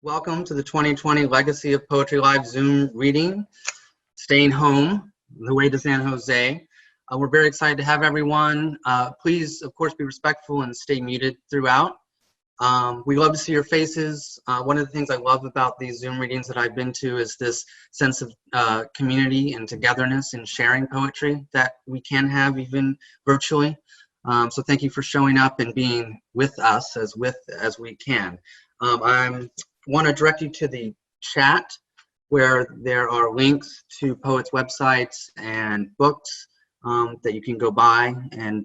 Welcome to the 2020 Legacy of Poetry Live Zoom reading, Staying Home, The Way to San Jose. We're very excited to have everyone. Please, of course, be respectful and stay muted throughout. We love to see your faces. One of the things I love about these Zoom readings that I've been to is this sense of community and togetherness and sharing poetry that we can have even virtually. So thank you for showing up and being with us as we can. I want to direct you to the chat where there are links to poets' websites and books that you can go buy and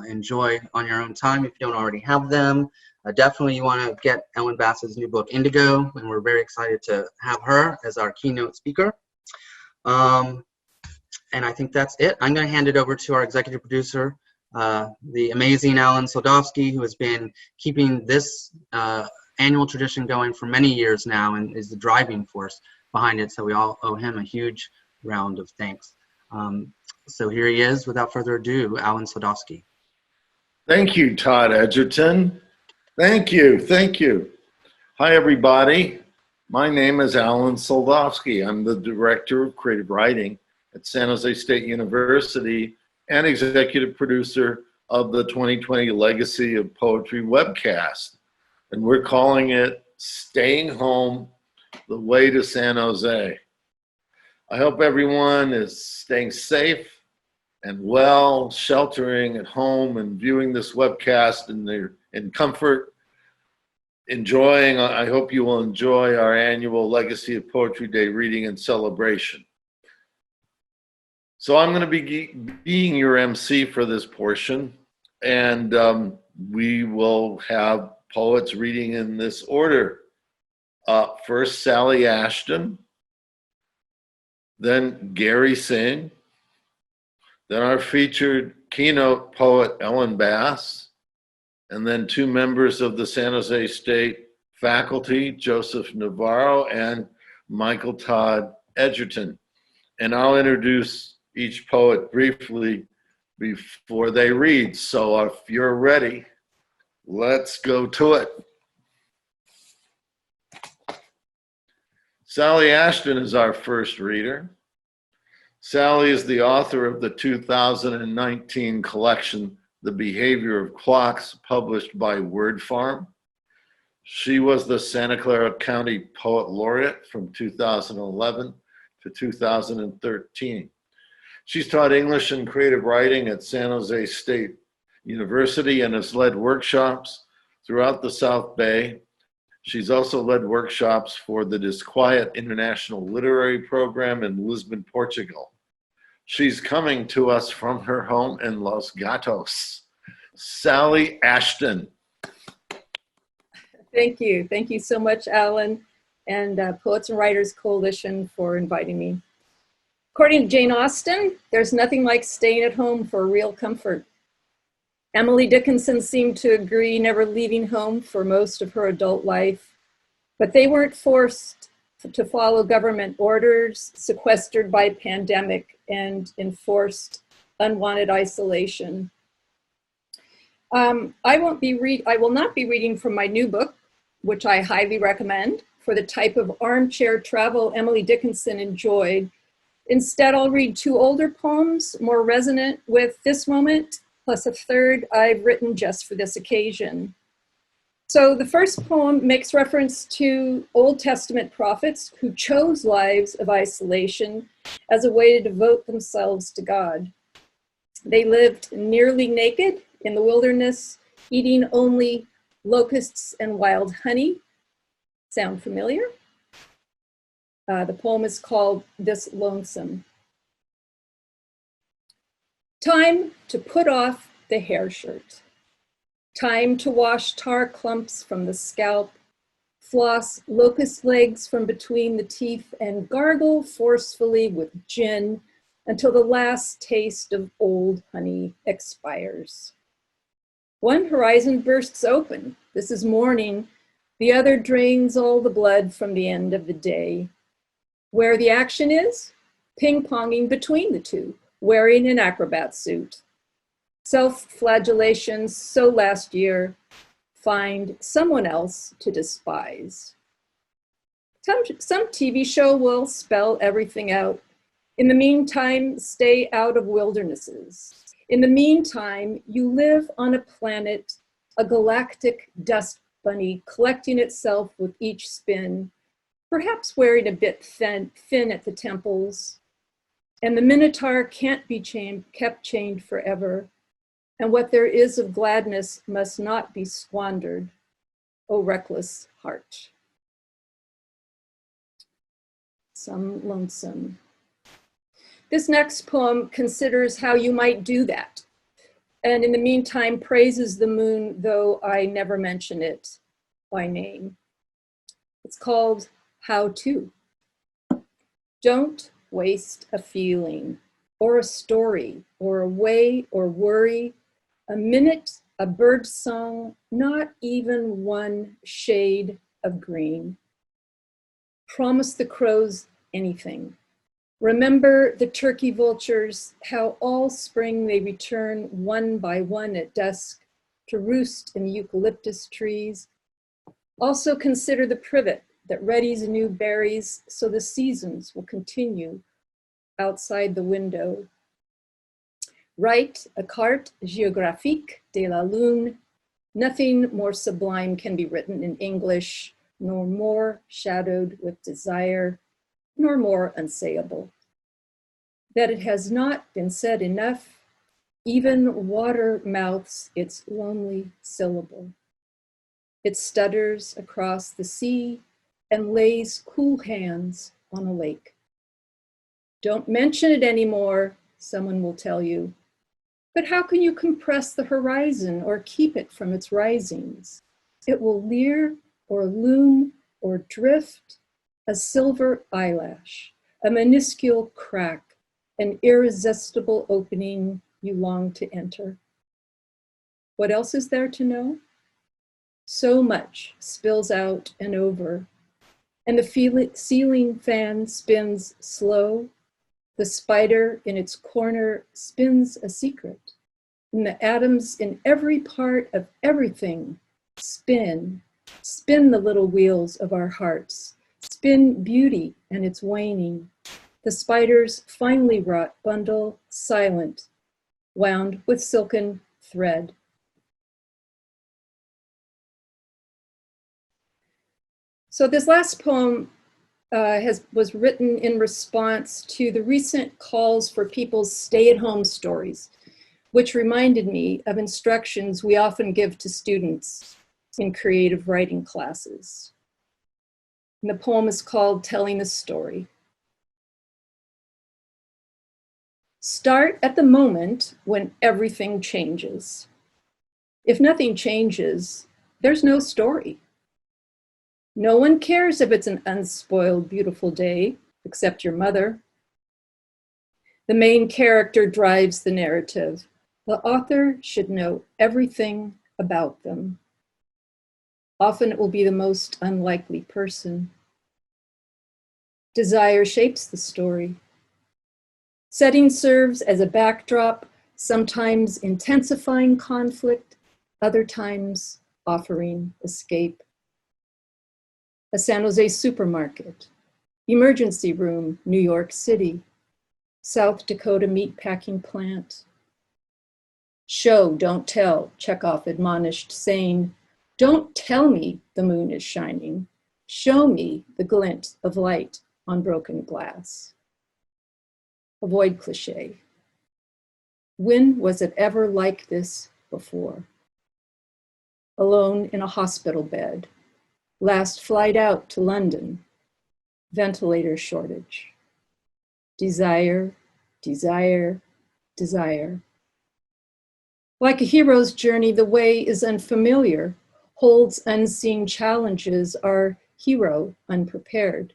enjoy on your own time if you don't already have them. Definitely you want to get Ellen Bass's new book, Indigo, and we're very excited to have her as our keynote speaker. And I think that's it. I'm going to hand it over to our executive producer, the amazing Alan Soldofsky, who has been keeping this annual tradition going for many years now and is the driving force behind it. So we all owe him a huge round of thanks. So here he is. Without further ado, Alan Soldofsky. Thank you, Tod Edgerton. Thank you. Thank you. Hi, everybody. My name is Alan Soldofsky. I'm the Director of Creative Writing at San Jose State University and executive producer of the 2020 Legacy of Poetry webcast. And we're calling it Staying Home, The Way to San Jose. I hope everyone is staying safe and well, sheltering at home and viewing this webcast in comfort, enjoying. I hope you will enjoy our annual Legacy of Poetry Day reading and celebration. So I'm going to be being your MC for this portion, and we will have poets reading in this order. First, Sally Ashton, then Gary Singh, then our featured keynote poet, Ellen Bass, and then two members of the San Jose State faculty, Joseph Navarro and Michael Tod Edgerton. And I'll introduce each poet briefly before they read. So if you're ready, let's go to it. Sally Ashton is our first reader. Sally is the author of the 2019 collection, The Behavior of Clocks, published by Word Farm. She was the Santa Clara County Poet Laureate from 2011 to 2013. She's taught English and creative writing at San Jose State University and has led workshops throughout the South Bay. She's also led workshops for the Disquiet International Literary Program in Lisbon, Portugal. She's coming to us from her home in Los Gatos. Sally Ashton. Thank you. Thank you so much, Alan, and Poets and Writers Coalition for inviting me. According to Jane Austen, there's nothing like staying at home for real comfort. Emily Dickinson seemed to agree, never leaving home for most of her adult life, but they weren't forced to follow government orders, sequestered by pandemic, and enforced unwanted isolation. I will not be reading from my new book, which I highly recommend for the type of armchair travel Emily Dickinson enjoyed. Instead, I'll read two older poems more resonant with this moment, plus a third I've written just for this occasion. So the first poem makes reference to Old Testament prophets who chose lives of isolation as a way to devote themselves to God. They lived nearly naked in the wilderness, eating only locusts and wild honey. Sound familiar? The poem is called This Lonesome. Time to put off the hair shirt. Time to wash tar clumps from the scalp, floss locust legs from between the teeth, and gargle forcefully with gin until the last taste of old honey expires. One horizon bursts open. This is morning. The other drains all the blood from the end of the day. Where the action is, ping-ponging between the two, wearing an acrobat suit. Self-flagellations so last year, find someone else to despise. Some TV show will spell everything out. In the meantime, stay out of wildernesses. In the meantime, you live on a planet, a galactic dust bunny collecting itself with each spin, perhaps wearing a bit thin at the temples. And the Minotaur can't be kept chained forever. And what there is of gladness must not be squandered, O reckless heart. Some lonesome. This next poem considers how you might do that. And in the meantime, praises the moon, though I never mention it by name. It's called How To. Don't waste a feeling or a story or a way or worry, a minute, a bird song, not even one shade of green. Promise the crows anything. Remember the turkey vultures, how all spring they return one by one at dusk to roost in the eucalyptus trees. Also consider the privet that readies new berries so the seasons will continue outside the window. Write a carte géographique de la lune. Nothing more sublime can be written in English, nor more shadowed with desire, nor more unsayable. That it has not been said enough, even water mouths its lonely syllable. It stutters across the sea and lays cool hands on a lake. Don't mention it anymore, someone will tell you. But how can you compress the horizon or keep it from its risings? It will leer or loom or drift, a silver eyelash, a minuscule crack, an irresistible opening you long to enter. What else is there to know? So much spills out and over, and the ceiling fan spins slow. The spider in its corner spins a secret, and the atoms in every part of everything spin the little wheels of our hearts, spin beauty and its waning, the spider's finely wrought bundle, silent, wound with silken thread. So this last poem was written in response to the recent calls for people's stay-at-home stories, which reminded me of instructions we often give to students in creative writing classes. And the poem is called Telling a Story. Start at the moment when everything changes. If nothing changes, there's no story. No one cares if it's an unspoiled, beautiful day, except your mother. The main character drives the narrative. The author should know everything about them. Often it will be the most unlikely person. Desire shapes the story. Setting serves as a backdrop, sometimes intensifying conflict, other times offering escape. A San Jose supermarket, emergency room, New York City, South Dakota meatpacking plant. Show, don't tell, Chekhov admonished, saying, don't tell me the moon is shining. Show me the glint of light on broken glass. Avoid cliché. When was it ever like this before? Alone in a hospital bed. Last flight out to London. Ventilator shortage. Desire, desire, desire. Like a hero's journey, the way is unfamiliar, holds unseen challenges, our hero unprepared.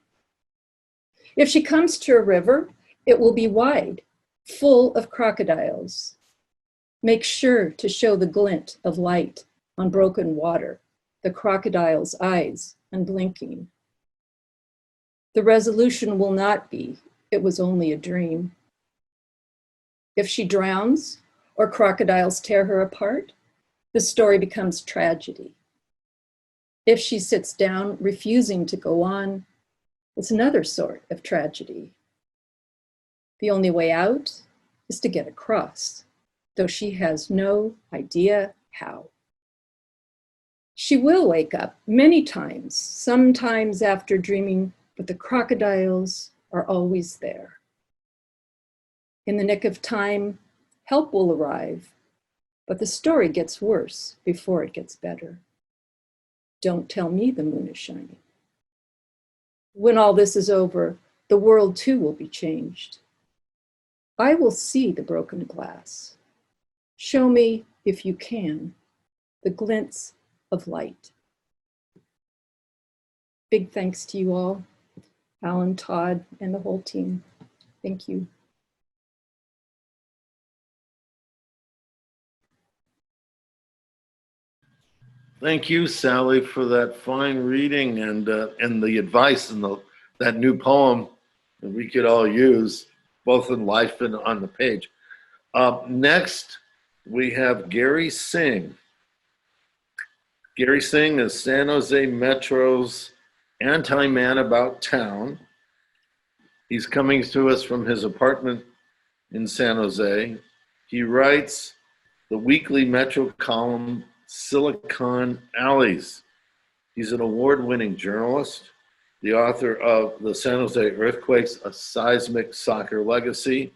If she comes to a river, it will be wide, full of crocodiles. Make sure to show the glint of light on broken water, the crocodile's eyes unblinking. The resolution will not be, it was only a dream. If she drowns or crocodiles tear her apart, the story becomes tragedy. If she sits down, refusing to go on, It's another sort of tragedy. The only way out is to get across, though she has no idea how. She will wake up many times, sometimes after dreaming, but the crocodiles are always there. In the nick of time, help will arrive, but the story gets worse before it gets better. Don't tell me the moon is shining. When all this is over, the world too will be changed. I will see the broken glass. Show me, if you can, the glints of light. Big thanks to you all, Alan, Todd, and the whole team. Thank you. Thank you, Sally, for that fine reading and the advice and that new poem that we could all use, both in life and on the page. Next, we have Gary Singh. Gary Singh is San Jose Metro's anti-man about town. He's coming to us from his apartment in San Jose. He writes the weekly Metro column, Silicon Alleys. He's an award-winning journalist, the author of The San Jose Earthquakes, A Seismic Soccer Legacy.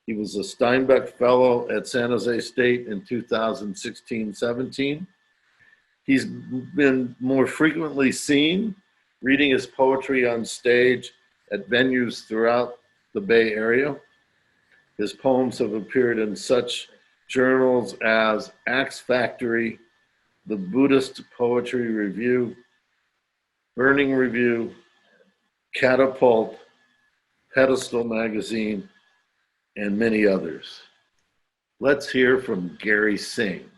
He was a Steinbeck Fellow at San Jose State in 2016-17. He's been more frequently seen reading his poetry on stage at venues throughout the Bay Area. His poems have appeared in such journals as Axe Factory, the Buddhist Poetry Review, Burning Review, Catapult, Pedestal Magazine, and many others. Let's hear from Gary Singh.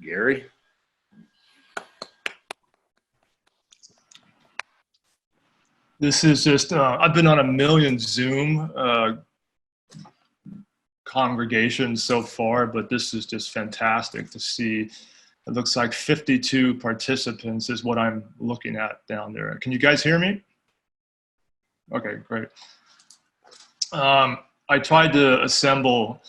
Gary? This is just, I've been on a million Zoom congregations so far, but this is just fantastic to see. It looks like 52 participants is what I'm looking at down there. Can you guys hear me? Okay, great. I tried to assemble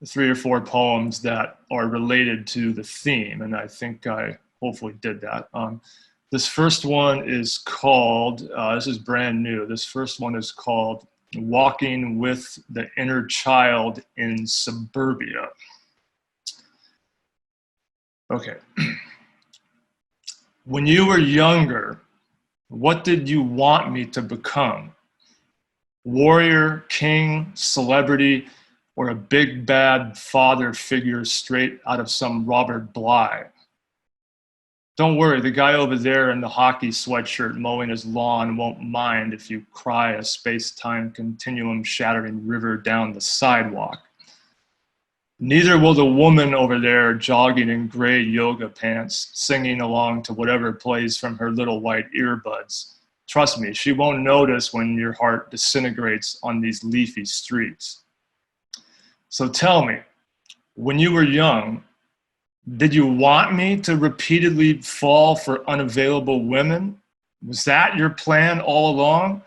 3 or 4 poems that are related to the theme, and I think I hopefully did that. This first one is called, this is brand new, this first one is called Walking with the Inner Child in Suburbia. Okay. When you were younger, what did you want me to become? Warrior, king, celebrity, or a big bad father figure straight out of some Robert Bly? Don't worry, the guy over there in the hockey sweatshirt mowing his lawn won't mind if you cry a space-time continuum shattering river down the sidewalk. Neither will the woman over there jogging in gray yoga pants, singing along to whatever plays from her little white earbuds. Trust me, she won't notice when your heart disintegrates on these leafy streets. So tell me, when you were young, did you want me to repeatedly fall for unavailable women? Was that your plan all along?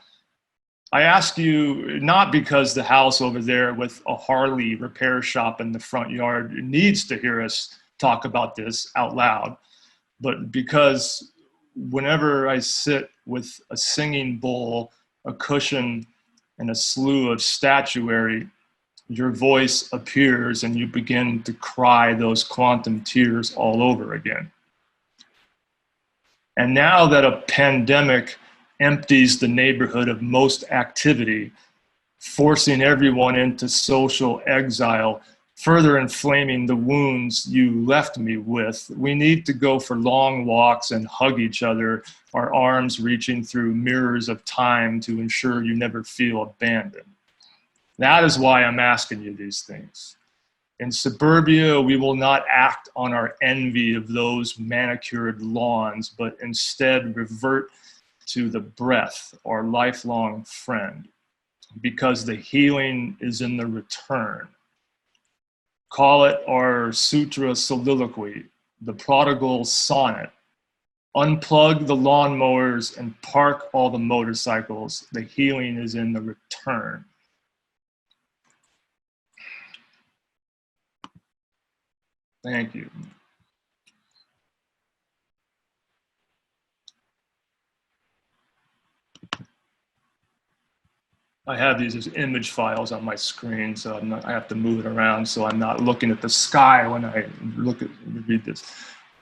I ask you not because the house over there with a Harley repair shop in the front yard needs to hear us talk about this out loud, but because whenever I sit with a singing bowl, a cushion, and a slew of statuary, your voice appears and you begin to cry those quantum tears all over again. And now that a pandemic empties the neighborhood of most activity, forcing everyone into social exile, further inflaming the wounds you left me with, we need to go for long walks and hug each other, our arms reaching through mirrors of time to ensure you never feel abandoned. That is why I'm asking you these things. In suburbia, we will not act on our envy of those manicured lawns, but instead revert to the breath, our lifelong friend, because the healing is in the return. Call it our sutra soliloquy, the prodigal sonnet, Unplug the lawnmowers and park all the motorcycles. The healing is in the return. Thank you. I have these as image files on my screen, so I have to move it around so I'm not looking at the sky when I read this.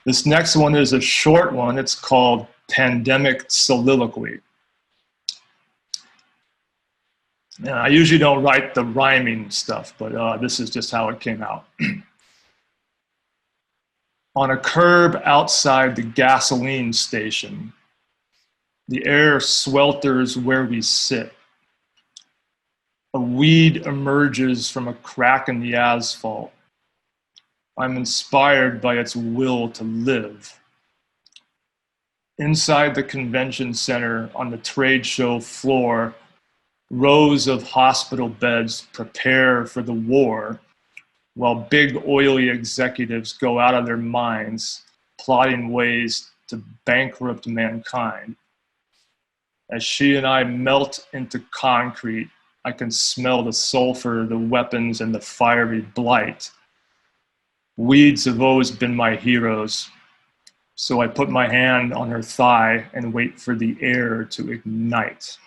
This next one is a short one. It's called Pandemic Soliloquy. Now, I usually don't write the rhyming stuff, but this is just how it came out. On a curb outside the gasoline station, the air swelters where we sit. A weed emerges from a crack in the asphalt. I'm inspired by its will to live. Inside the convention center on the trade show floor, rows of hospital beds prepare for the war, while big oily executives go out of their minds, plotting ways to bankrupt mankind. As she and I melt into concrete, I can smell the sulfur, the weapons, and the fiery blight. Weeds have always been my heroes, so I put my hand on her thigh and wait for the air to ignite.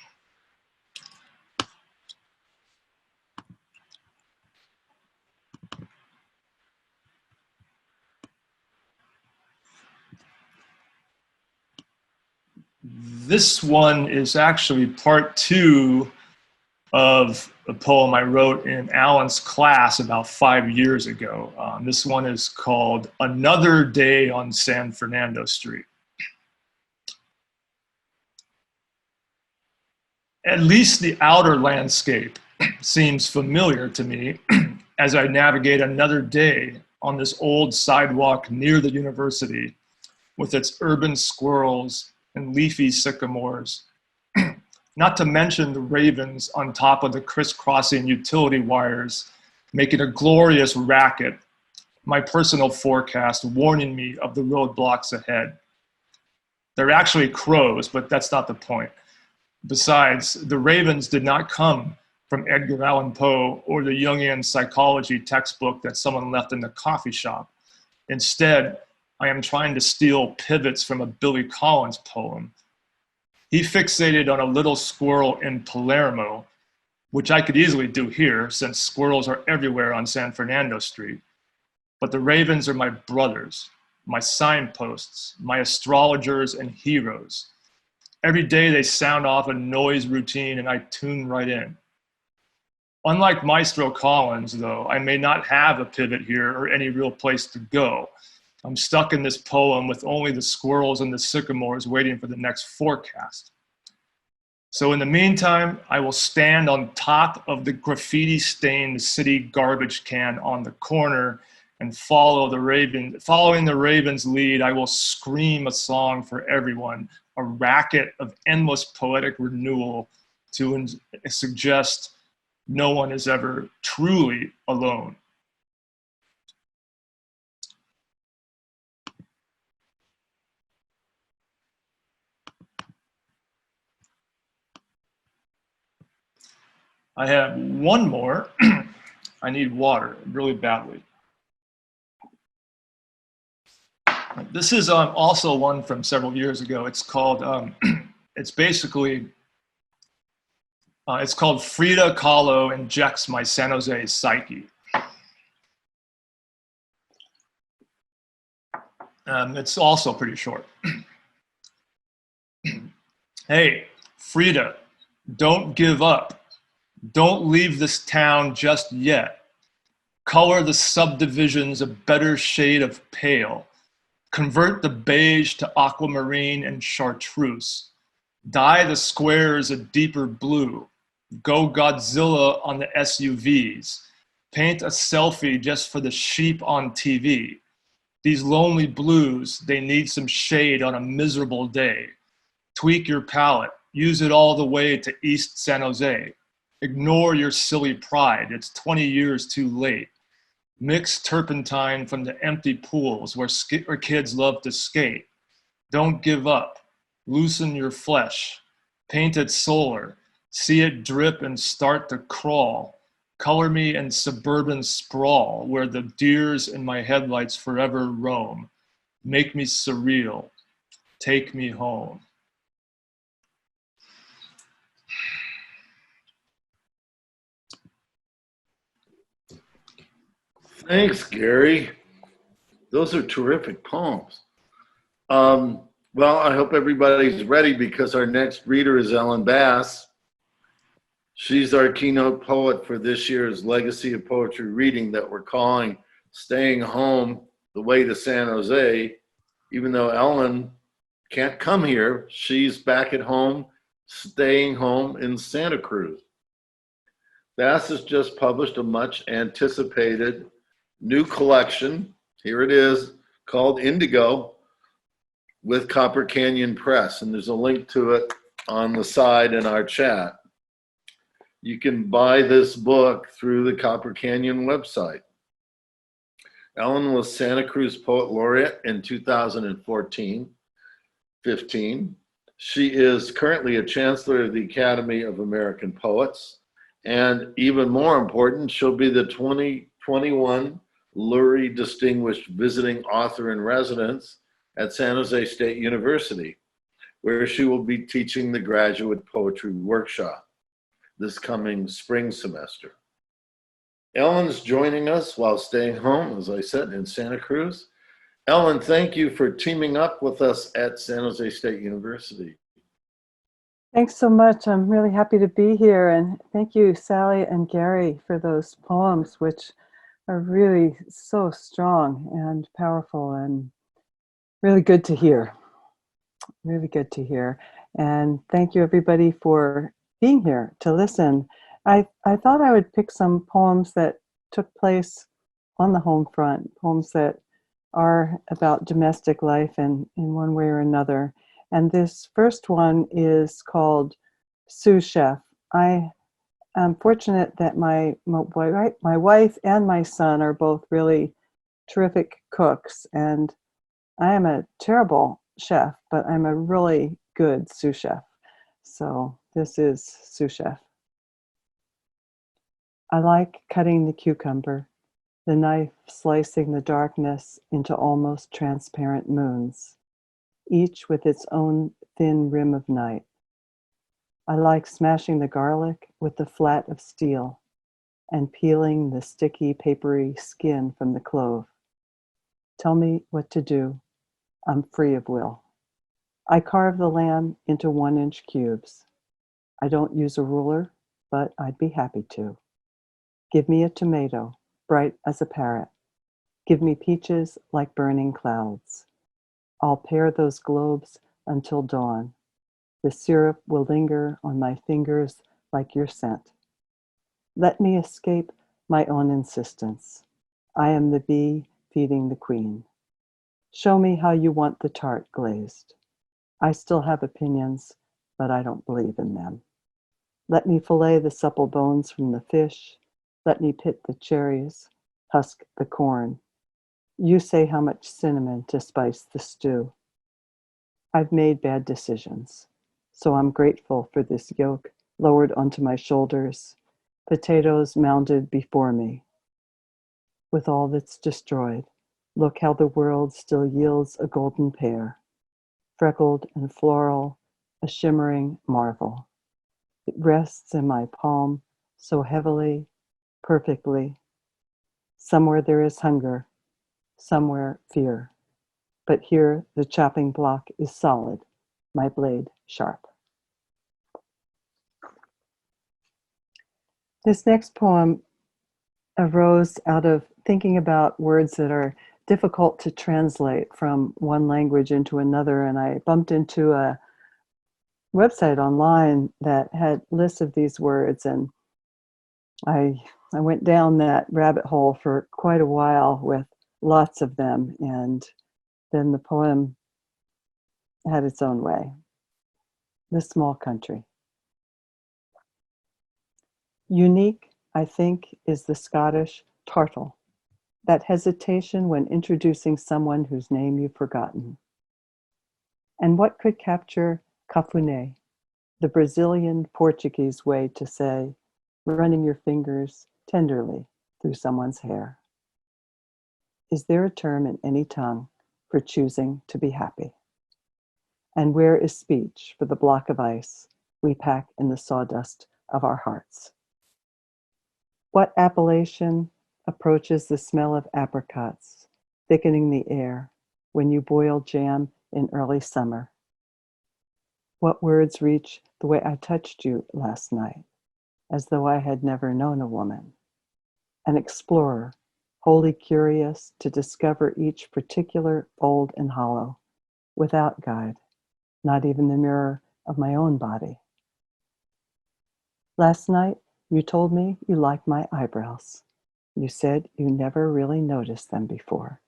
This one is actually part 2 of a poem I wrote in Alan's class about 5 years ago. This one is called Another Day on San Fernando Street. At least the outer landscape seems familiar to me as I navigate another day on this old sidewalk near the university with its urban squirrels and leafy sycamores. Not to mention the ravens on top of the crisscrossing utility wires, making a glorious racket, my personal forecast warning me of the roadblocks ahead. They're actually crows, but that's not the point. Besides, the ravens did not come from Edgar Allan Poe or the Jungian psychology textbook that someone left in the coffee shop. Instead, I am trying to steal pivots from a Billy Collins poem. He fixated on a little squirrel in Palermo, which I could easily do here since squirrels are everywhere on San Fernando Street. But the ravens are my brothers, my signposts, my astrologers and heroes. Every day they sound off a noise routine and I tune right in. Unlike Maestro Collins, though, I may not have a pivot here or any real place to go. I'm stuck in this poem with only the squirrels and the sycamores waiting for the next forecast. So in the meantime, I will stand on top of the graffiti-stained city garbage can on the corner and following the raven's lead, I will scream a song for everyone, a racket of endless poetic renewal to suggest no one is ever truly alone. I have one more. I need water really badly. This is also one from several years ago. It's called, it's basically, it's called Frida Kahlo Injects My San Jose Psyche. It's also pretty short. Hey, Frida, don't give up. Don't leave this town just yet. Color the subdivisions a better shade of pale. Convert the beige to aquamarine and chartreuse. Dye the squares a deeper blue. Go Godzilla on the SUVs. Paint a selfie just for the sheep on TV. These lonely blues, they need some shade on a miserable day. Tweak your palette. Use it all the way to East San Jose. Ignore your silly pride. It's 20 years too late. Mix turpentine from the empty pools where kids love to skate. Don't give up. Loosen your flesh. Paint it solar. See it drip and start to crawl. Color me in suburban sprawl where the deers in my headlights forever roam. Make me surreal. Take me home. Thanks, Gary. Those are terrific poems. Well, I hope everybody's ready because our next reader is Ellen Bass. She's our keynote poet for this year's Legacy of Poetry reading that we're calling Staying Home, The Way to San Jose. Even though Ellen can't come here, she's back at home, staying home in Santa Cruz. Bass has just published a much anticipated new collection. Here it is, called Indigo, with Copper Canyon Press, and there's a link to it on the side in our chat. You can buy this book through the Copper Canyon website. Ellen was Santa Cruz Poet Laureate in 2014-15. She is currently a Chancellor of the Academy of American Poets, and even more important, she'll be the 2021 Lurie Distinguished Visiting Author in Residence at San Jose State University, where she will be teaching the graduate poetry workshop this coming spring semester. Ellen's joining us while staying home, as I said, in Santa Cruz. Ellen, thank you for teaming up with us at San Jose State University. Thanks so much. I'm really happy to be here. And thank you, Sally and Gary, for those poems, which are really so strong and powerful and really good to hear. Really good to hear. And thank you, everybody, for being here to listen. I thought I would pick some poems that took place on the home front, poems that are about domestic life in one way or another. And this first one is called Sous Chef. I am fortunate that my wife and my son are both really terrific cooks, and I am a terrible chef, but I'm a really good sous chef. So this is Sous Chef. I like cutting the cucumber, the knife slicing the darkness into almost transparent moons, each with its own thin rim of night. I like smashing the garlic with the flat of steel and peeling the sticky, papery skin from the clove. Tell me what to do. I'm free of will. I carve the lamb into 1-inch cubes. I don't use a ruler, but I'd be happy to. Give me a tomato, bright as a parrot. Give me peaches like burning clouds. I'll pare those globes until dawn. The syrup will linger on my fingers like your scent. Let me escape my own insistence. I am the bee feeding the queen. Show me how you want the tart glazed. I still have opinions, but I don't believe in them. Let me fillet the supple bones from the fish. Let me pit the cherries, husk the corn. You say how much cinnamon to spice the stew. I've made bad decisions, so I'm grateful for this yoke lowered onto my shoulders, potatoes mounded before me. With all that's destroyed, look how the world still yields a golden pear, freckled and floral, a shimmering marvel. It rests in my palm so heavily, perfectly. Somewhere there is hunger, somewhere fear. But here the chopping block is solid, my blade sharp. This next poem arose out of thinking about words that are difficult to translate from one language into another, and I bumped into a website online that had lists of these words, and I went down that rabbit hole for quite a while with lots of them, and then the poem had its own way. The Small Country. Unique, I think, is the Scottish tartle, that hesitation when introducing someone whose name you've forgotten. And what could capture cafuné, the Brazilian Portuguese way to say, running your fingers tenderly through someone's hair? Is there a term in any tongue for choosing to be happy? And where is speech for the block of ice we pack in the sawdust of our hearts? What appellation approaches the smell of apricots, thickening the air when you boil jam in early summer? What words reach the way I touched you last night, as though I had never known a woman? An explorer, wholly curious to discover each particular fold and hollow, without guide, not even the mirror of my own body. Last night, you told me you liked my eyebrows. You said you never really noticed them before.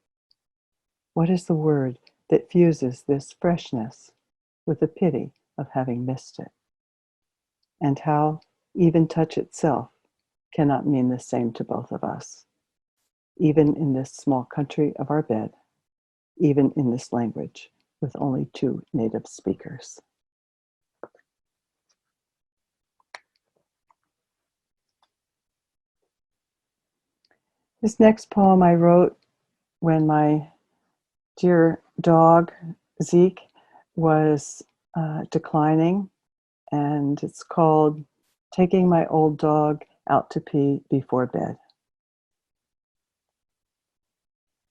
What is the word that fuses this freshness with the pity of having missed it? And how even touch itself cannot mean the same to both of us, even in this small country of our bed, even in this language with only 2 native speakers. This next poem I wrote when my dear dog, Zeke, was declining, and it's called Taking My Old Dog Out to Pee Before Bed.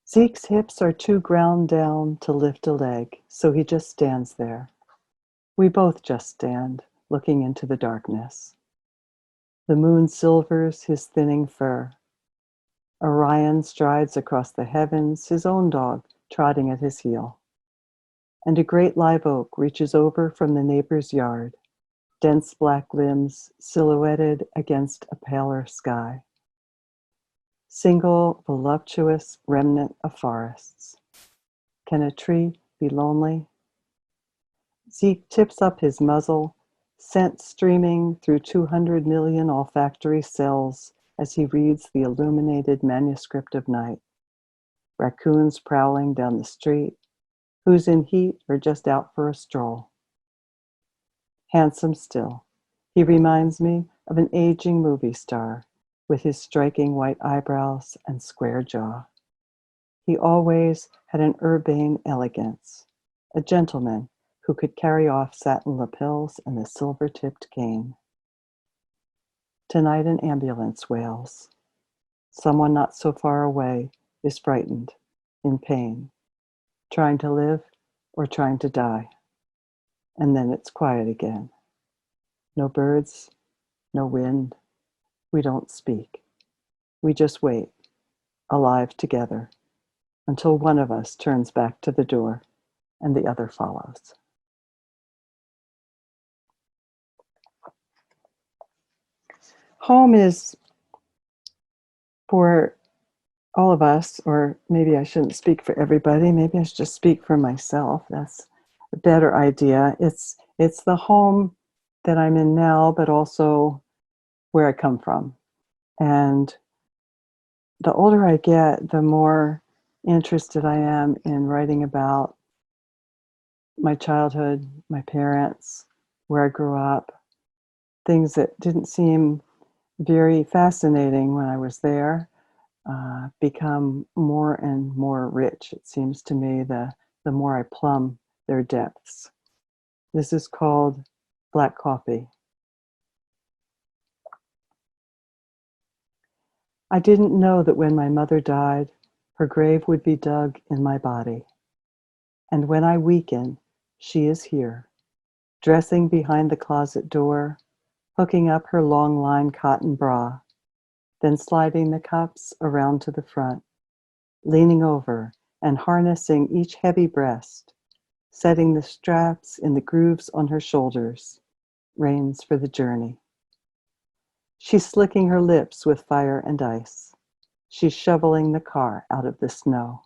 Zeke's hips are too ground down to lift a leg, so he just stands there. We both just stand, looking into the darkness. The moon silvers his thinning fur. Orion strides across the heavens, his own dog trotting at his heel. And a great live oak reaches over from the neighbor's yard, dense black limbs silhouetted against a paler sky. Single, voluptuous remnant of forests. Can a tree be lonely? Zeke tips up his muzzle, scent streaming through 200 million olfactory cells as he reads the illuminated manuscript of night. Raccoons prowling down the street, who's in heat or just out for a stroll. Handsome still, he reminds me of an aging movie star with his striking white eyebrows and square jaw. He always had an urbane elegance, a gentleman who could carry off satin lapels and a silver-tipped cane. Tonight an ambulance wails. Someone not so far away is frightened, in pain, trying to live or trying to die. And then it's quiet again. No birds, no wind. We don't speak. We just wait, alive together, until one of us turns back to the door and the other follows. Home is, for all of us, or maybe I shouldn't speak for everybody, maybe I should just speak for myself. That's a better idea. It's the home that I'm in now, but also where I come from. And the older I get, the more interested I am in writing about my childhood, my parents, where I grew up, things that didn't seem very fascinating when I was there, become more and more rich. It seems to me the more I plumb their depths. This is called Black Coffee. I didn't know that when my mother died, her grave would be dug in my body. And when I weaken, she is here, dressing behind the closet door, hooking up her long line cotton bra, then sliding the cups around to the front, leaning over and harnessing each heavy breast, setting the straps in the grooves on her shoulders, reins for the journey. She's slicking her lips with fire and ice. She's shoveling the car out of the snow.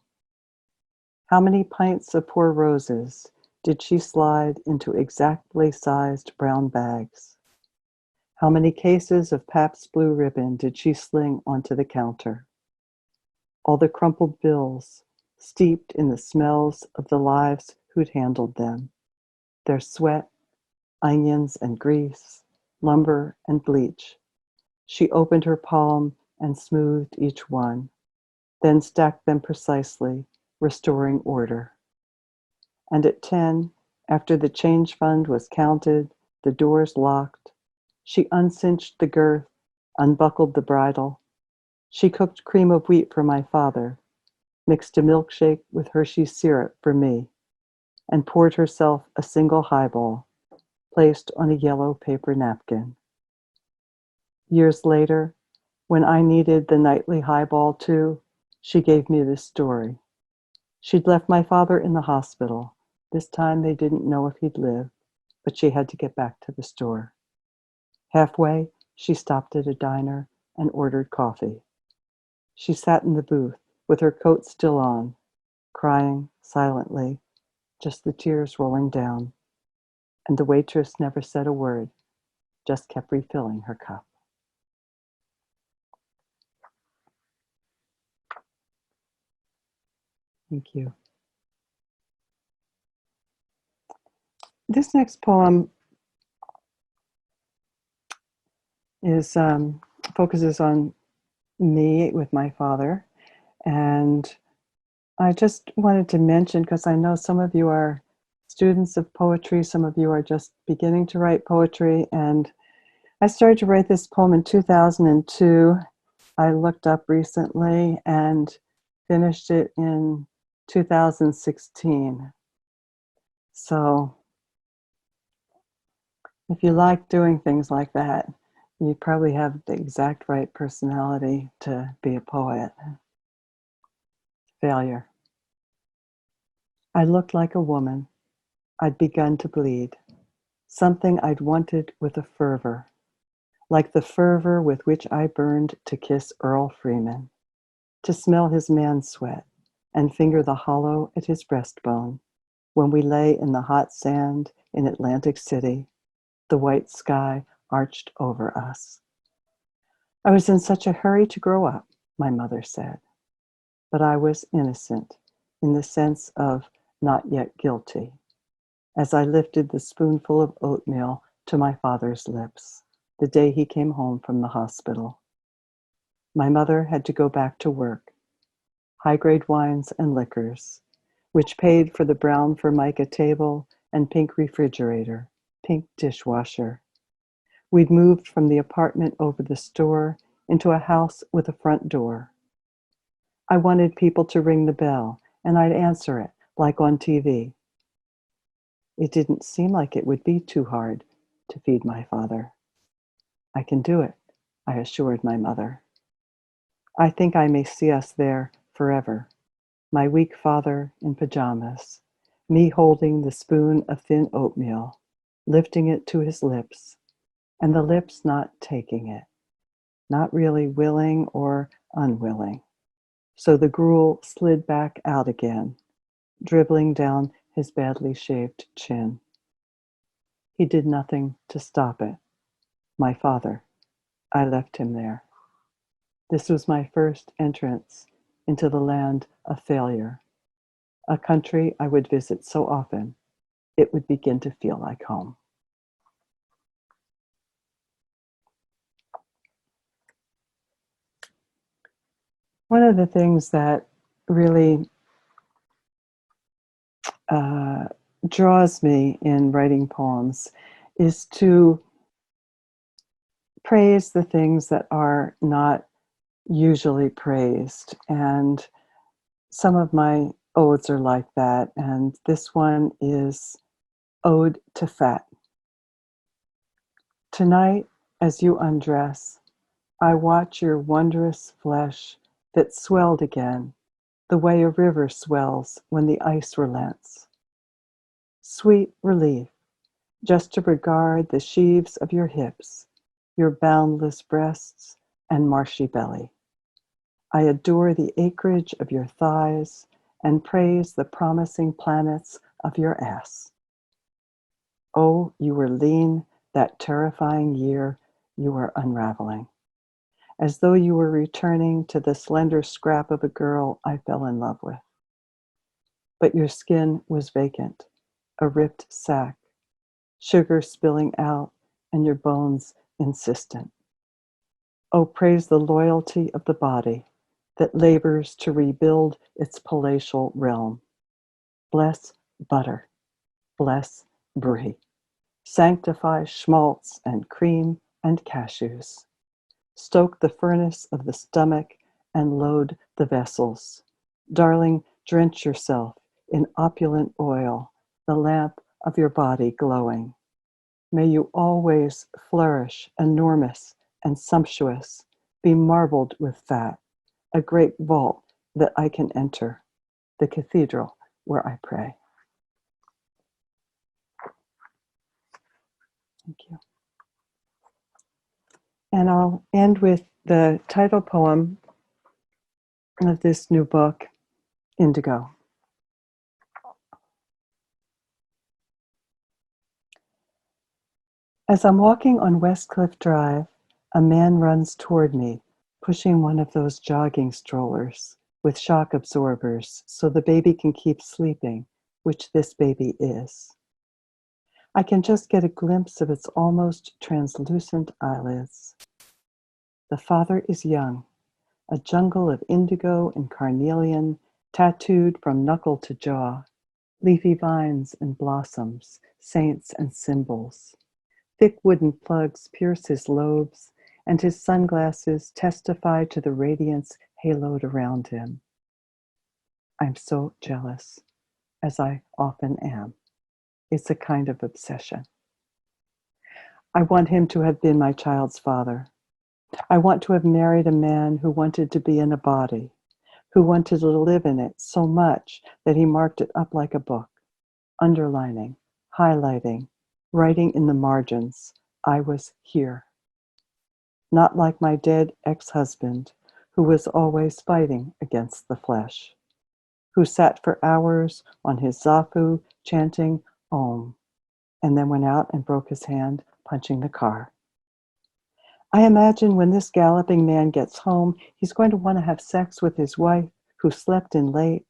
How many pints of poor roses did she slide into exactly sized brown bags? How many cases of Pabst Blue Ribbon did she sling onto the counter? All the crumpled bills, steeped in the smells of the lives who'd handled them, their sweat, onions and grease, lumber and bleach. She opened her palm and smoothed each one, then stacked them precisely, restoring order. And at 10, after the change fund was counted, the doors locked, she uncinched the girth, unbuckled the bridle. She cooked cream of wheat for my father, mixed a milkshake with Hershey's syrup for me, and poured herself a single highball, placed on a yellow paper napkin. Years later, when I needed the nightly highball too, she gave me this story. She'd left my father in the hospital. This time they didn't know if he'd live, but she had to get back to the store. Halfway, she stopped at a diner and ordered coffee. She sat in the booth with her coat still on, crying silently, just the tears rolling down. And the waitress never said a word, just kept refilling her cup. Thank you. This next poem is focuses on me with my father, and I just wanted to mention, because I know some of you are students of poetry, some of you are just beginning to write poetry, and I started to write this poem in 2002. I looked up recently and finished it in 2016. So if you like doing things like that, you probably have the exact right personality to be a poet. Failure. I looked like a woman. I'd begun to bleed. Something I'd wanted with a fervor, like the fervor with which I burned to kiss Earl Freeman, to smell his man sweat and finger the hollow at his breastbone when we lay in the hot sand in Atlantic City, the white sky arched over us. I was in such a hurry to grow up, my mother said, but I was innocent in the sense of not yet guilty, as I lifted the spoonful of oatmeal to my father's lips the day he came home from the hospital. My mother had to go back to work, high-grade wines and liquors, which paid for the brown Formica table and pink refrigerator, pink dishwasher. We'd moved from the apartment over the store into a house with a front door. I wanted people to ring the bell, and I'd answer it, like on TV. It didn't seem like it would be too hard to feed my father. I can do it, I assured my mother. I think I may see us there forever, my weak father in pajamas, me holding the spoon of thin oatmeal, lifting it to his lips, and the lips not taking it, not really willing or unwilling. So the gruel slid back out again, dribbling down his badly shaved chin. He did nothing to stop it. My father, I left him there. This was my first entrance into the land of failure, a country I would visit so often it would begin to feel like home. One of the things that really draws me in writing poems is to praise the things that are not usually praised. And some of my odes are like that. And this one is Ode to Fat. Tonight, as you undress, I watch your wondrous flesh that swelled again, the way a river swells when the ice relents. Sweet relief, just to regard the sheaves of your hips, your boundless breasts and marshy belly. I adore the acreage of your thighs and praise the promising planets of your ass. Oh, you were lean that terrifying year you were unraveling, as though you were returning to the slender scrap of a girl I fell in love with. But your skin was vacant, a ripped sack, sugar spilling out and your bones insistent. Oh, praise the loyalty of the body that labors to rebuild its palatial realm. Bless butter, bless brie. Sanctify schmaltz and cream and cashews. Stoke the furnace of the stomach and load the vessels. Darling, drench yourself in opulent oil, the lamp of your body glowing. May you always flourish, enormous and sumptuous, be marbled with fat, a great vault that I can enter, the cathedral where I pray. Thank you. And I'll end with the title poem of this new book, Indigo. As I'm walking on Westcliff Drive, a man runs toward me, pushing one of those jogging strollers with shock absorbers so the baby can keep sleeping, which this baby is. I can just get a glimpse of its almost translucent eyelids. The father is young, a jungle of indigo and carnelian tattooed from knuckle to jaw, leafy vines and blossoms, saints and symbols. Thick wooden plugs pierce his lobes, and his sunglasses testify to the radiance haloed around him. I'm so jealous, as I often am. It's a kind of obsession. I want him to have been my child's father. I want to have married a man who wanted to be in a body, who wanted to live in it so much that he marked it up like a book, underlining, highlighting, writing in the margins, I was here. Not like my dead ex-husband, who was always fighting against the flesh, who sat for hours on his zafu chanting Om, and then went out and broke his hand punching the car. I imagine when this galloping man gets home, he's going to want to have sex with his wife, who slept in late,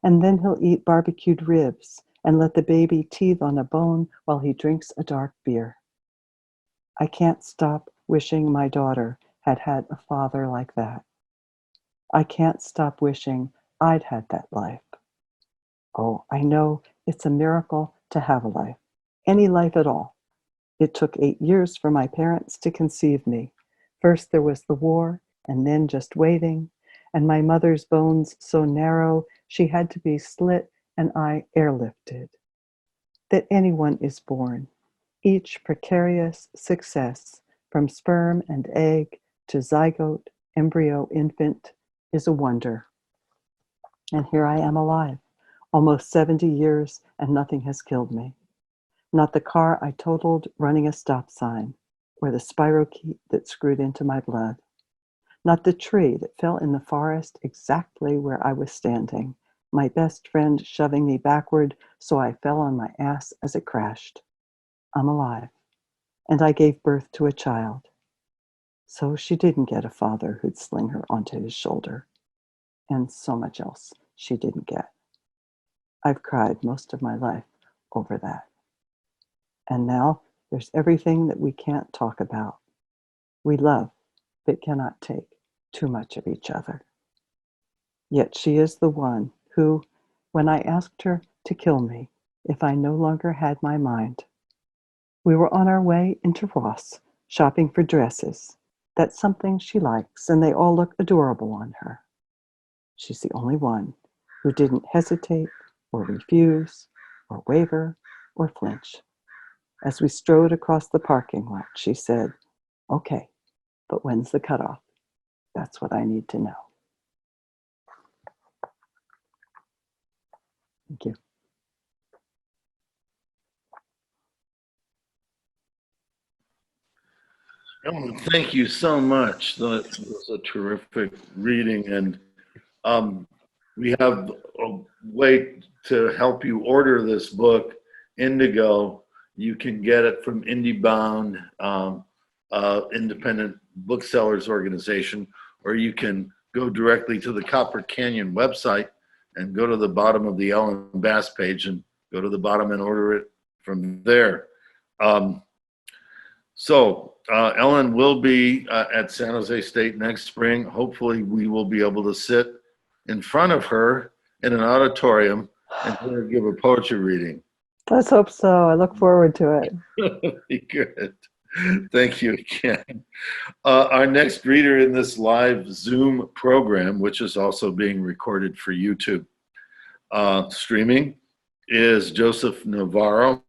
and then he'll eat barbecued ribs and let the baby teethe on a bone while he drinks a dark beer. I can't stop wishing my daughter had had a father like that. I can't stop wishing I'd had that life. Oh, I know it's a miracle to have a life, any life at all. It took 8 years for my parents to conceive me. First there was the war, and then just waiting, and my mother's bones so narrow she had to be slit and I airlifted. That anyone is born, each precarious success, from sperm and egg to zygote, embryo, infant, is a wonder. And here I am alive, almost 70 years, and nothing has killed me. Not the car I totaled running a stop sign, or the spirochete that screwed into my blood. Not the tree that fell in the forest exactly where I was standing, my best friend shoving me backward so I fell on my ass as it crashed. I'm alive, and I gave birth to a child. So she didn't get a father who'd sling her onto his shoulder, and so much else she didn't get. I've cried most of my life over that. And now there's everything that we can't talk about. We love, but cannot take too much of each other. Yet she is the one who, when I asked her to kill me if I no longer had my mind, we were on our way into Ross, shopping for dresses. That's something she likes, and they all look adorable on her. She's the only one who didn't hesitate or refuse or waver or flinch. As we strode across the parking lot, she said, "Okay, but when's the cutoff? That's what I need to know." Thank you. Ellen, thank you so much. That was a terrific reading, and we have a way to help you order this book, Indigo. You can get it from IndieBound, independent booksellers organization, or you can go directly to the Copper Canyon website and go to the bottom of the Ellen Bass page and go to the bottom and order it from there. Ellen will be at San Jose State next spring. Hopefully we will be able to sit in front of her in an auditorium and hear her give a poetry reading. Let's hope so. I look forward to it. Very good. Thank you again. Our next reader in this live Zoom program, which is also being recorded for YouTube streaming, is Joseph Navarro.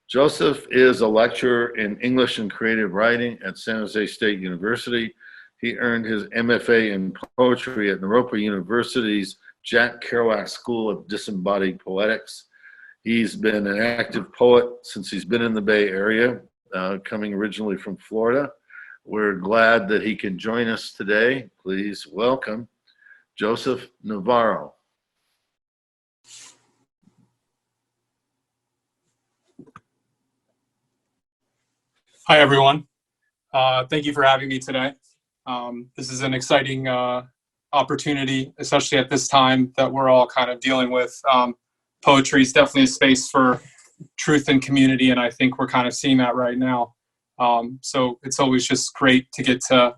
Joseph is a lecturer in English and creative writing at San Jose State University. He earned his MFA in poetry at Navarro University's Jack Kerouac School of Disembodied Poetics. He's been an active poet since he's been in the Bay Area, coming originally from Florida. We're glad that he can join us today. Please welcome Joseph Navarro. Hi, everyone. Thank you for having me today. This is an exciting opportunity, especially at this time that we're all kind of dealing with. Poetry is definitely a space for truth and community, and I think we're kind of seeing that right now. So it's always just great to get to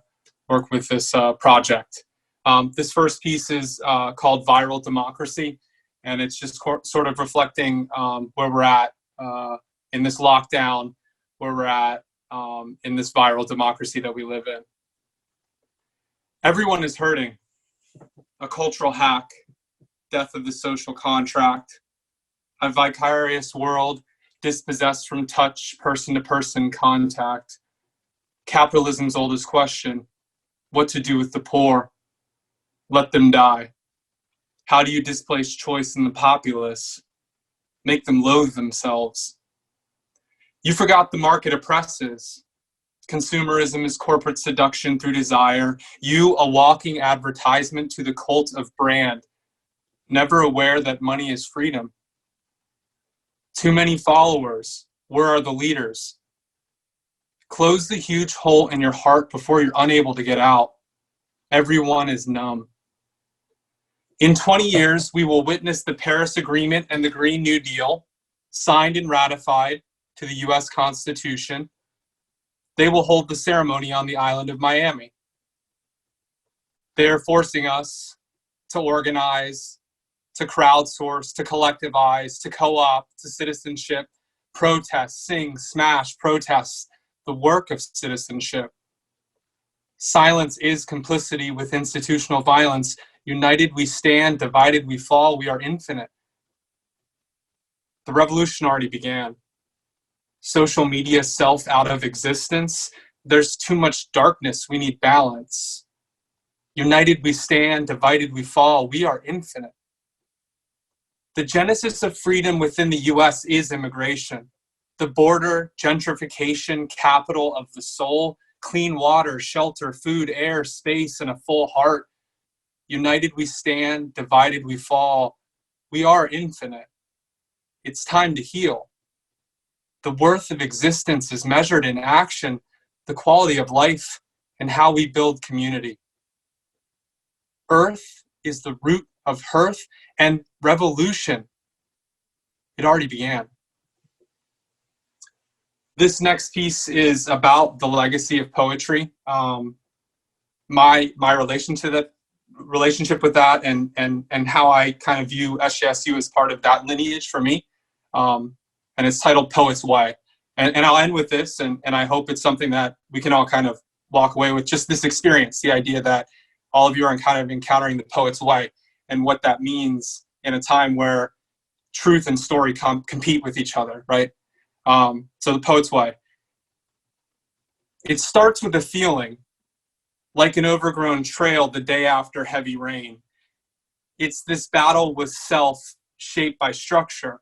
work with this project. This first piece is called Viral Democracy, and it's just sort of reflecting where we're at in this lockdown, where we're at in this viral democracy that we live in. Everyone is hurting. A cultural hack, death of the social contract, a vicarious world dispossessed from touch, person-to-person contact. Capitalism's oldest question, what to do with the poor? Let them die. How do you displace choice in the populace? Make them loathe themselves. You forgot the market oppresses. Consumerism is corporate seduction through desire. You, a walking advertisement to the cult of brand, never aware that money is freedom. Too many followers. Where are the leaders? Close the huge hole in your heart before you're unable to get out. Everyone is numb. In 20 years, we will witness the Paris Agreement and the Green New Deal, signed and ratified to the US Constitution. They will hold the ceremony on the island of Miami. They are forcing us to organize, to crowdsource, to collectivize, to co-op, to citizenship, protest, sing, smash, protest, the work of citizenship. Silence is complicity with institutional violence. United we stand, divided we fall, we are infinite. The revolution already began. Social media self out of existence. There's too much darkness, we need balance. United we stand, divided we fall, we are infinite. The genesis of freedom within the US is immigration. The border, gentrification, capital of the soul, clean water, shelter, food, air, space, and a full heart. United we stand, divided we fall. We are infinite. It's time to heal. The worth of existence is measured in action, the quality of life, and how we build community. Earth is the root of hearth, and revolution, it already began. This next piece is about the legacy of poetry. My relationship with that and how I kind of view SJSU as part of that lineage for me. And it's titled Poet's Way. And I'll end with this, and I hope it's something that we can all kind of walk away with, just this experience, the idea that all of you are kind of encountering the poet's way and what that means in a time where truth and story compete with each other, right? So the poet's way. It starts with a feeling, like an overgrown trail the day after heavy rain. It's this battle with self shaped by structure.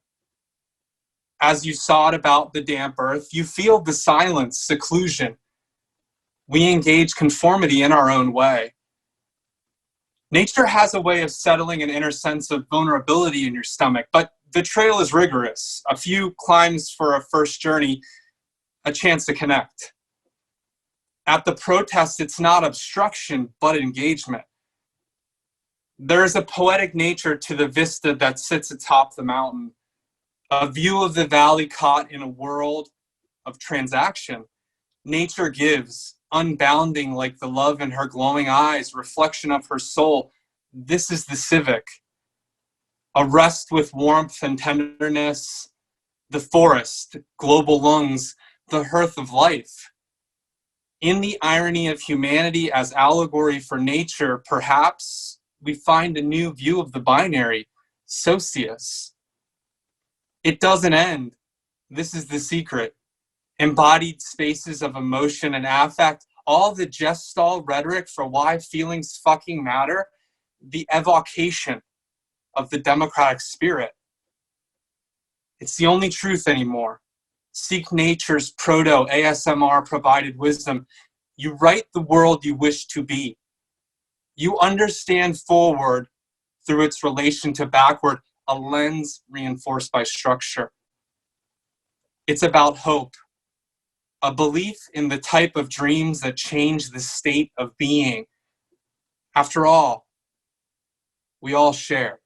As you sought about the damp earth, you feel the silence, seclusion. We engage conformity in our own way. Nature has a way of settling an inner sense of vulnerability in your stomach, but the trail is rigorous. A few climbs for a first journey, a chance to connect. At the protest, it's not obstruction, but engagement. There is a poetic nature to the vista that sits atop the mountain. A view of the valley caught in a world of transaction. Nature gives, unbounding like the love in her glowing eyes, reflection of her soul. This is the civic. A rest with warmth and tenderness, the forest, global lungs, the hearth of life. In the irony of humanity as allegory for nature, perhaps we find a new view of the binary, socius. It doesn't end. This is the secret. Embodied spaces of emotion and affect, all the gestalt rhetoric for why feelings fucking matter, the evocation of the democratic spirit. It's the only truth anymore. Seek nature's proto-ASMR provided wisdom. You write the world you wish to be. You understand forward through its relation to backward, a lens reinforced by structure. It's about hope, a belief in the type of dreams that change the state of being. After all, we all share.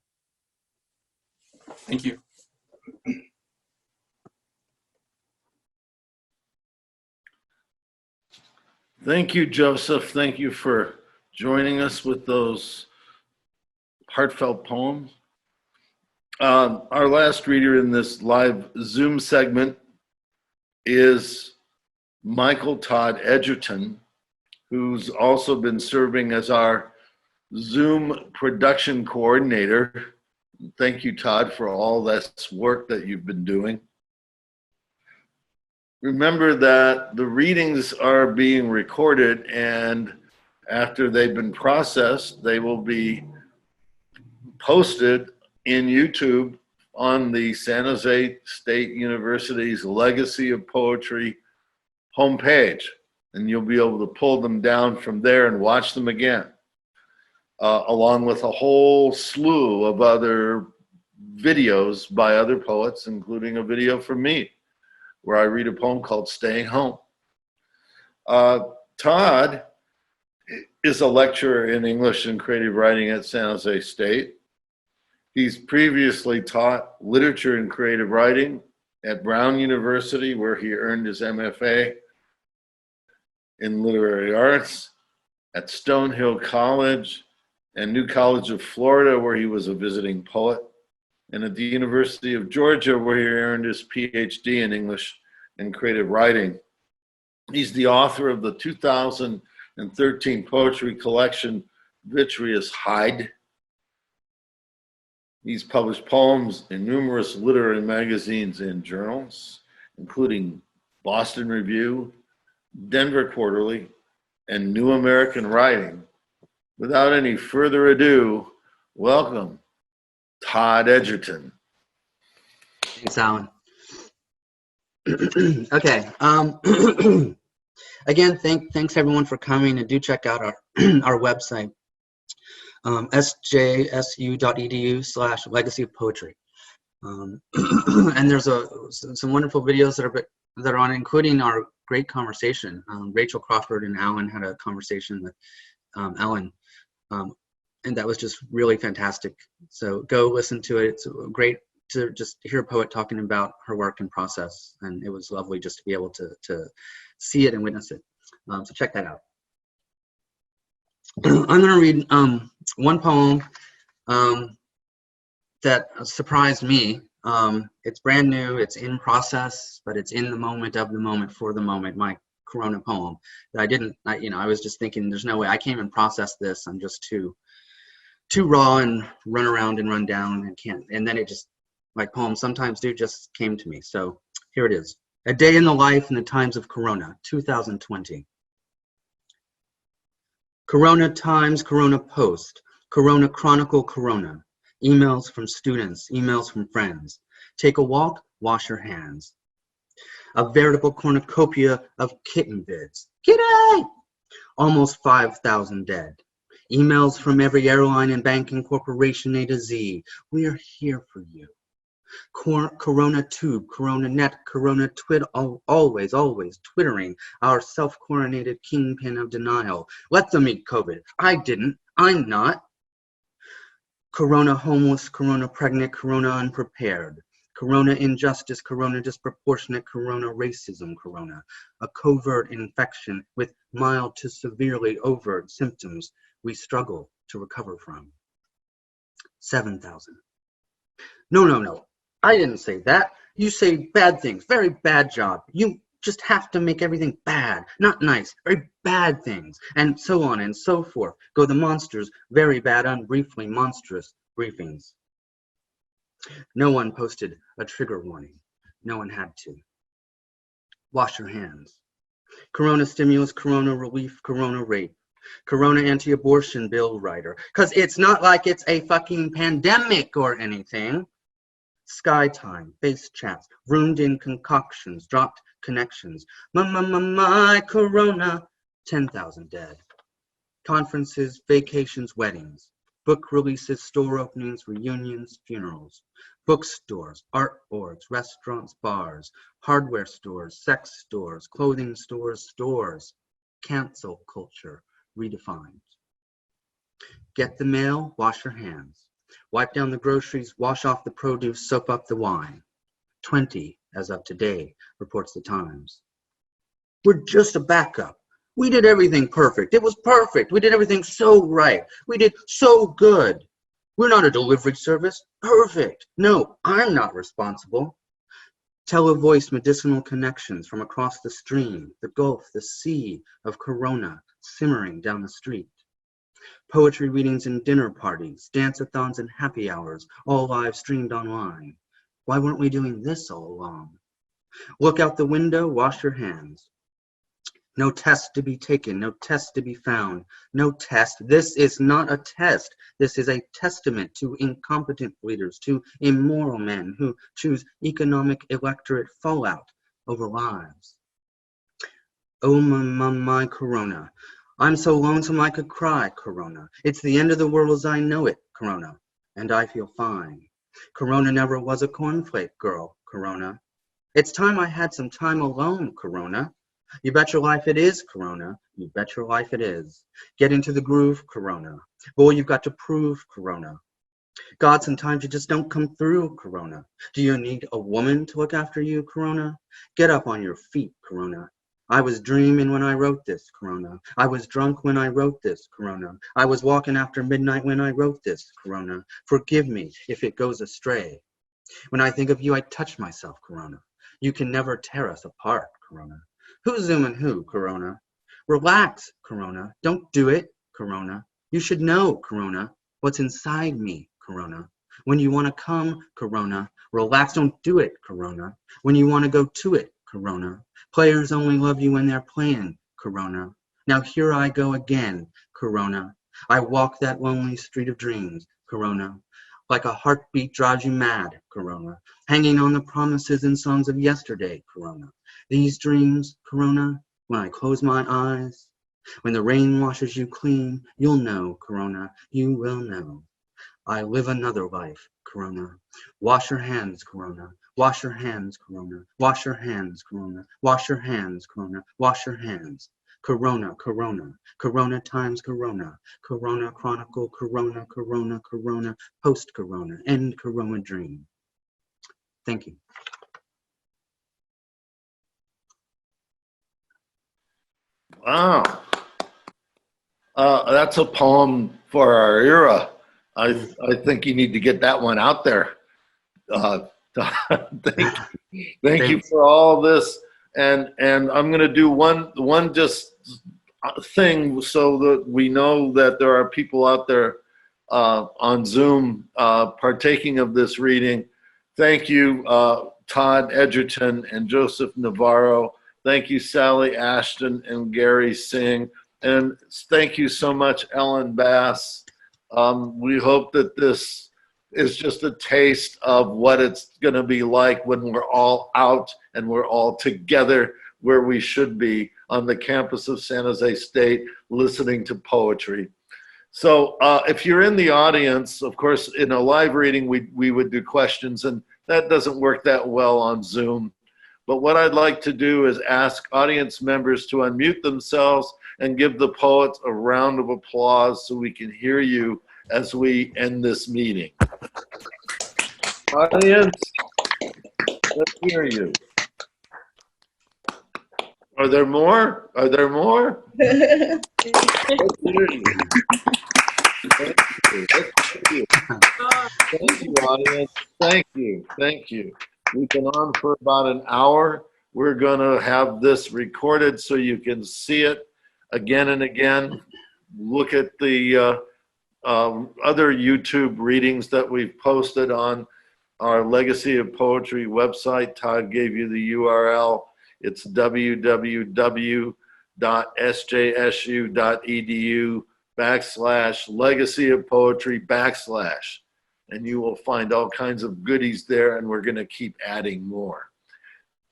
Thank you. Thank you, Joseph. Thank you for joining us with those heartfelt poems. Our last reader in this live Zoom segment is Michael Tod Edgerton, who's also been serving as our Zoom production coordinator. Thank you, Todd, for all this work that you've been doing. Remember that the readings are being recorded, and after they've been processed, they will be posted in YouTube on the San Jose State University's Legacy of Poetry homepage. And you'll be able to pull them down from there and watch them again, along with a whole slew of other videos by other poets, including a video from me, where I read a poem called Staying Home. Todd is a lecturer in English and creative writing at San Jose State. He's previously taught literature and creative writing at Brown University, where he earned his MFA in literary arts, at Stonehill College and New College of Florida, where he was a visiting poet, and at the University of Georgia, where he earned his PhD in English and creative writing. He's the author of the 2013 poetry collection, Vitreous Hide. He's published poems in numerous literary magazines and journals, including Boston Review, Denver Quarterly, and New American Writing. Without any further ado, welcome, Tod Edgerton. Thanks, Alan. Okay. Again, thanks everyone for coming, and do check out our our website, sjsu.edu/legacy of poetry. And there's some wonderful videos that are on, including our great conversation. Rachel Crawford and Alan had a conversation with Ellen, and that was just really fantastic. So go listen to it. It's great to just hear a poet talking about her work and process, and it was lovely just to be able to see it and witness it. So check that out. I'm going to read one poem that surprised me. It's brand new, it's in process, but it's in the moment of the moment for the moment. My Corona poem that I was just thinking, there's no way I can't even process this. I'm just too raw and run around and run down and can't. And then it just, like poems sometimes do, just came to me. So here it is. A Day in the Life in the Times of Corona, 2020. Corona Times, Corona Post, Corona Chronicle, Corona. Emails from students, emails from friends. Take a walk, wash your hands. A veritable cornucopia of kitten vids. Kitty! Almost 5,000 dead. Emails from every airline and banking corporation A to Z. We are here for you. Corona Tube, Corona Net, Corona Twit, always twittering, our self-coronated kingpin of denial. Let them eat COVID. I didn't. I'm not. Corona homeless, Corona pregnant, Corona unprepared. Corona injustice, corona disproportionate, corona racism, corona. A covert infection with mild to severely overt symptoms we struggle to recover from. 7,000. No. I didn't say that. You say bad things. Very bad job. You just have to make everything bad, not nice, very bad things, and so on and so forth. Go the monsters, very bad, unbriefly monstrous briefings. No one posted a trigger warning. No one had to. Wash your hands. Corona stimulus, corona relief, corona rape. Corona anti-abortion bill writer. Because it's not like it's a fucking pandemic or anything. Sky time, face chats, roomed in concoctions, dropped connections. My corona, 10,000 dead. Conferences, vacations, weddings. Book releases, store openings, reunions, funerals. Bookstores, art boards, restaurants, bars, hardware stores, sex stores, clothing stores, stores. Cancel culture, redefined. Get the mail, wash your hands. Wipe down the groceries, wash off the produce, soap up the wine. 20 as of today, reports the Times. We're just a backup. We did everything perfect. It was perfect. We did everything so right. We did so good. We're not a delivery service. Perfect. No, I'm not responsible. Televoice medicinal connections from across the stream, the gulf, the sea of corona simmering down the street. Poetry readings and dinner parties, dance-a-thons and happy hours, all live streamed online. Why weren't we doing this all along? Look out the window, wash your hands. No test to be taken, no test to be found, no test. This is not a test. This is a testament to incompetent leaders, to immoral men who choose economic electorate fallout over lives. Oh my corona. I'm so lonesome I could cry, corona. It's the end of the world as I know it, corona. And I feel fine. Corona never was a cornflake girl, corona. It's time I had some time alone, corona. You bet your life it is, corona. You bet your life it is. Get into the groove, corona. Boy, you've got to prove, corona. God, sometimes you just don't come through, corona. Do you need a woman to look after you, corona? Get up on your feet, corona. I was dreaming when I wrote this, corona. I was drunk when I wrote this, corona. I was walking after midnight when I wrote this, corona. Forgive me if it goes astray. When I think of you, I touch myself, corona. You can never tear us apart, corona. Who's zooming who, corona? Relax, corona. Don't do it, corona. You should know, corona, what's inside me, corona. When you want to come, corona, relax, don't do it, corona. When you want to go to it, corona. Players only love you when they're playing, corona. Now here I go again, corona. I walk that lonely street of dreams, corona. Like a heartbeat drives you mad, corona. Hanging on the promises and songs of yesterday, corona. These dreams, corona, when I close my eyes, when the rain washes you clean, you'll know, corona, you will know. I live another life, corona. Wash your hands, corona. Wash your hands, corona. Wash your hands, corona. Wash your hands, corona. Wash your hands. Corona, corona. Corona times corona. Corona chronicle, corona, corona, corona. Post-corona. End corona dream. Thank you. Wow. That's a poem for our era. I think you need to get that one out there. Thank you for all this. And I'm going to do one just thing so that we know that there are people out there on Zoom partaking of this reading. Thank you, Tod Edgerton and Joseph Navarro. Thank you, Sally Ashton and Gary Singh. And thank you so much, Ellen Bass. We hope that this is just a taste of what it's going to be like when we're all out and we're all together where we should be on the campus of San Jose State listening to poetry. So if you're in the audience, of course, in a live reading, we would do questions, and that doesn't work that well on Zoom. But what I'd like to do is ask audience members to unmute themselves and give the poets a round of applause so we can hear you as we end this meeting. Audience, Let's hear you. Are there more? Are there more? Let's hear you. Thank you. Thank you. Thank you, audience. Thank you. Thank you. We've been on for about an hour. We're going to have this recorded so you can see it again and again. Look at the other YouTube readings that we've posted on our Legacy of Poetry website. Todd gave you the URL. It's www.sjsu.edu/legacy of poetry / and you will find all kinds of goodies there, and we're going to keep adding more.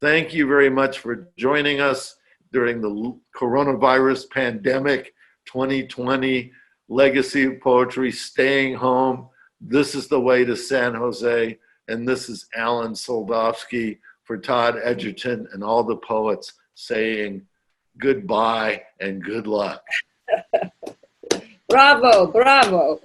Thank you very much for joining us during the coronavirus pandemic 2020. Legacy of Poetry, staying home. This is the way to San Jose, and this is Alan Soldofsky for Tod Edgerton and all the poets saying goodbye and good luck. Bravo, bravo.